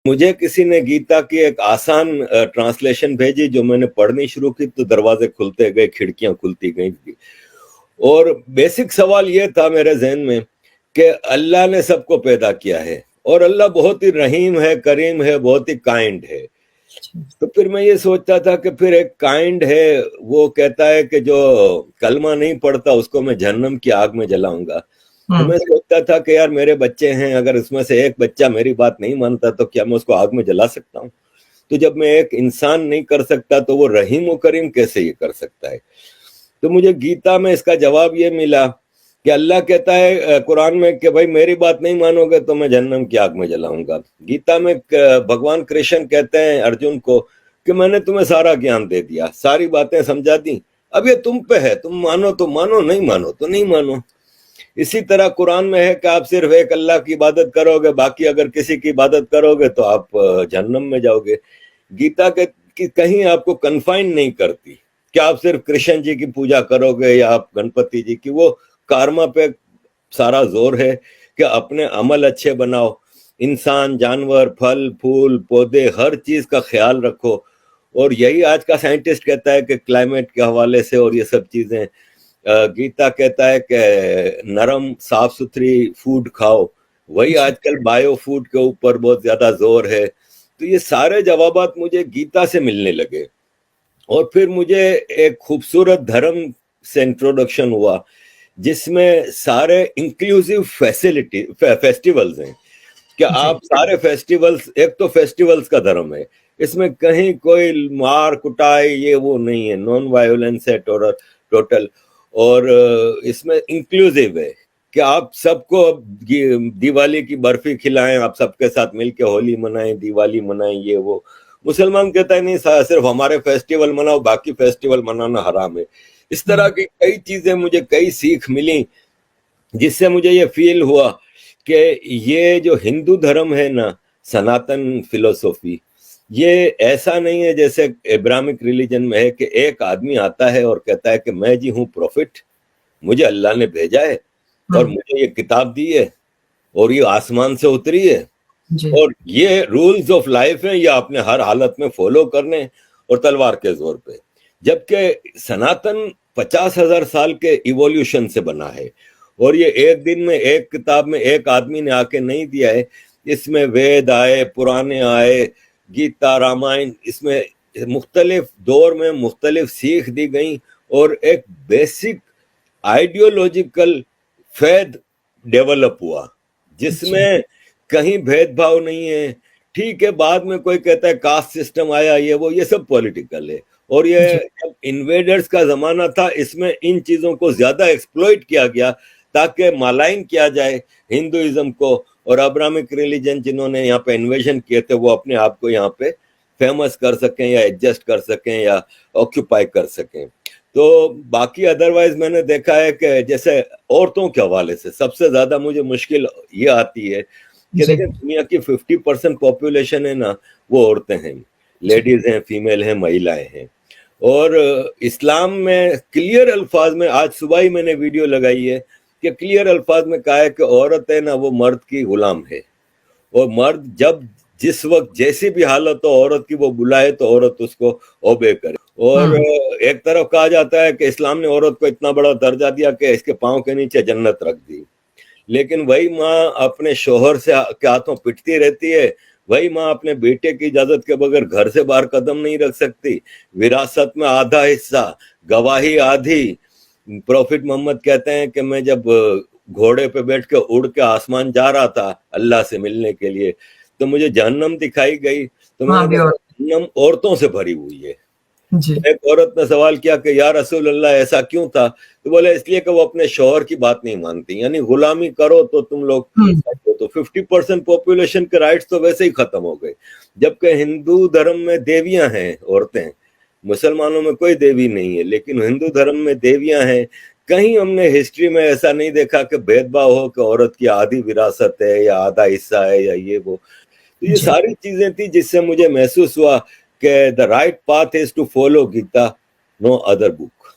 مجھے کسی نے گیتا کی ایک آسان ٹرانسلیشن بھیجی، جو میں نے پڑھنی شروع کی تو دروازے کھلتے گئے، کھڑکیاں کھلتی گئیں، اور بیسک سوال یہ تھا میرے ذہن میں کہ اللہ نے سب کو پیدا کیا ہے، اور اللہ بہت ہی رحیم ہے، کریم ہے، بہت ہی کائنڈ ہے. تو پھر میں یہ سوچتا تھا کہ پھر ایک کائنڈ ہے، وہ کہتا ہے کہ جو کلمہ نہیں پڑھتا اس کو میں جہنم کی آگ میں جلاؤں گا. تو میں سوچتا تھا کہ یار میرے بچے ہیں، اگر اس میں سے ایک بچہ میری بات نہیں مانتا تو کیا میں اس کو آگ میں جلا سکتا ہوں؟ تو جب میں ایک انسان نہیں کر سکتا تو وہ رحیم و کریم کیسے یہ کر سکتا ہے؟ تو مجھے گیتا میں اس کا جواب یہ ملا کہ اللہ کہتا ہے قرآن میں کہ بھائی میری بات نہیں مانو گے تو میں جہنم کی آگ میں جلاؤں گا. گیتا میں بھگوان کرشن کہتے ہیں ارجن کو کہ میں نے تمہیں سارا گیان دے دیا، ساری باتیں سمجھا دی، اب یہ تم پہ ہے، تم مانو تو مانو، نہیں مانو تو نہیں مانو. اسی طرح قرآن میں ہے کہ آپ صرف ایک اللہ کی عبادت کرو گے، باقی اگر کسی کی عبادت کرو گے تو آپ جہنم میں جاؤ گے. گیتا کہ کہیں آپ کو کنفائن نہیں کرتی کہ آپ صرف کرشن جی کی پوجا کرو گے یا آپ گنپتی جی کی. وہ کارما پہ سارا زور ہے کہ اپنے عمل اچھے بناؤ، انسان، جانور، پھل پھول پودے، ہر چیز کا خیال رکھو. اور یہی آج کا سائنٹسٹ کہتا ہے کہ کلائمیٹ کے حوالے سے اور یہ سب چیزیں. گیتا کہتا ہے کہ نرم صاف ستھری فوڈ کھاؤ، وہی آج کل بایو فوڈ کے اوپر بہت زیادہ زور ہے. تو یہ سارے جوابات مجھے گیتا سے ملنے لگے، اور پھر مجھے ایک خوبصورت دھرم سے انٹروڈکشن ہوا جس میں سارے انکلوسیو فیسٹیولز ہیں کہ آپ سارے فیسٹیولز، ایک تو فیسٹیولز کا دھرم ہے، اس میں کہیں کوئی مار کٹائی یہ وہ نہیں ہے، نان وائلنس ہے ٹوٹل. اور اس میں انکلوسیو ہے کہ آپ سب کو دیوالی کی برفی کھلائیں، آپ سب کے ساتھ مل کے ہولی منائیں، دیوالی منائیں، یہ وہ. مسلمان کہتا ہے نہیں صرف ہمارے فیسٹیول مناؤ، باقی فیسٹیول منانا حرام ہے. اس طرح کی کئی چیزیں مجھے کئی سیکھ ملی، جس سے مجھے یہ فیل ہوا کہ یہ جو ہندو دھرم ہے نا، سناتن فلسفی، یہ ایسا نہیں ہے جیسے ابراہمک ریلیجن میں ہے کہ ایک آدمی آتا ہے اور کہتا ہے کہ میں جی ہوں پروفٹ، مجھے اللہ نے بھیجا ہے اور مجھے یہ کتاب دی ہے اور یہ آسمان سے اتری ہے اور یہ رولز آف لائف ہیں، یہ اپنے ہر حالت میں فالو کرنے اور تلوار کے زور پہ. جبکہ سناتن 50,000 سال کے ایولیوشن سے بنا ہے، اور یہ ایک دن میں ایک کتاب میں ایک آدمی نے آ کے نہیں دیا ہے. اس میں وید آئے، پرانے آئے، گیتا، رامائن، اس میں مختلف دور میں مختلف سیکھ دی گئیں، اور ایک بیسک آئیڈیولوجیکل فیض ڈیولپ ہوا جس میں کہیں بھید بھاؤ نہیں ہے. ٹھیک ہے بعد میں کوئی کہتا ہے کاسٹ سسٹم آیا، یہ سب پولیٹیکل ہے. اور یہ جب انویڈرز کا زمانہ تھا، اس میں ان چیزوں کو زیادہ ایکسپلوئٹ کیا گیا تاکہ مالائن کیا جائے ہندوازم کو، اور ابراہمک ریلیجن جنہوں نے یہاں پہ انویژن کیے تھے وہ اپنے آپ کو یہاں پہ فیمس کر سکیں یا ایڈجسٹ کر سکیں یا آکوپائی کر سکیں. تو باقی ادروائز میں نے دیکھا ہے کہ جیسے عورتوں کے حوالے سے سب سے زیادہ مجھے مشکل یہ آتی ہے کہ دیکھیں دنیا کی 50% پاپولیشن ہے نا، وہ عورتیں ہیں، لیڈیز ہیں، فیمیل ہیں، مہیلائیں ہیں. اور اسلام میں کلیئر الفاظ میں، آج صبح ہی میں نے ویڈیو لگائی ہے کہ کلیئر الفاظ میں کہا ہے کہ عورت ہے نا وہ مرد کی غلام ہے، اور مرد جب جس وقت جیسی بھی حالت ہو عورت کی وہ بلائے تو عورت اس کو اوبے کرے. اور ایک طرف کہا جاتا ہے کہ اسلام نے عورت کو اتنا بڑا درجہ دیا کہ اس کے پاؤں کے نیچے جنت رکھ دی، لیکن وہی ماں اپنے شوہر سے کے ہاتھوں پٹتی رہتی ہے، وہی ماں اپنے بیٹے کی اجازت کے بغیر گھر سے باہر قدم نہیں رکھ سکتی. وراثت میں آدھا حصہ، گواہی آدھی. پروفٹ محمد کہتے ہیں کہ میں جب گھوڑے پہ بیٹھ کے اڑ کے آسمان جا رہا تھا اللہ سے ملنے کے لیے تو مجھے جہنم دکھائی گئی، تو میں نے جہنم عورتوں سے بھری ہوئی ہے. ایک عورت نے سوال کیا کہ یا رسول اللہ ایسا کیوں تھا؟ تو بولے اس لیے کہ وہ اپنے شوہر کی بات نہیں مانتی، یعنی غلامی کرو تو تم لوگ تو 50% پاپولیشن کے رائٹس تو ویسے ہی ختم ہو گئے. جبکہ ہندو دھرم میں دیویاں ہیں عورتیں، مسلمانوں میں کوئی دیوی نہیں ہے، لیکن ہندو دھرم میں دیویاں ہیں. کہیں ہم نے ہسٹری میں ایسا نہیں دیکھا کہ بھید بھاؤ ہو کہ عورت کی آدھی وراثت ہے یا آدھا حصہ ہے یا یہ وہ. تو یہ ساری چیزیں تھی جس سے مجھے محسوس ہوا کہ the right path is to follow Gita, no other book.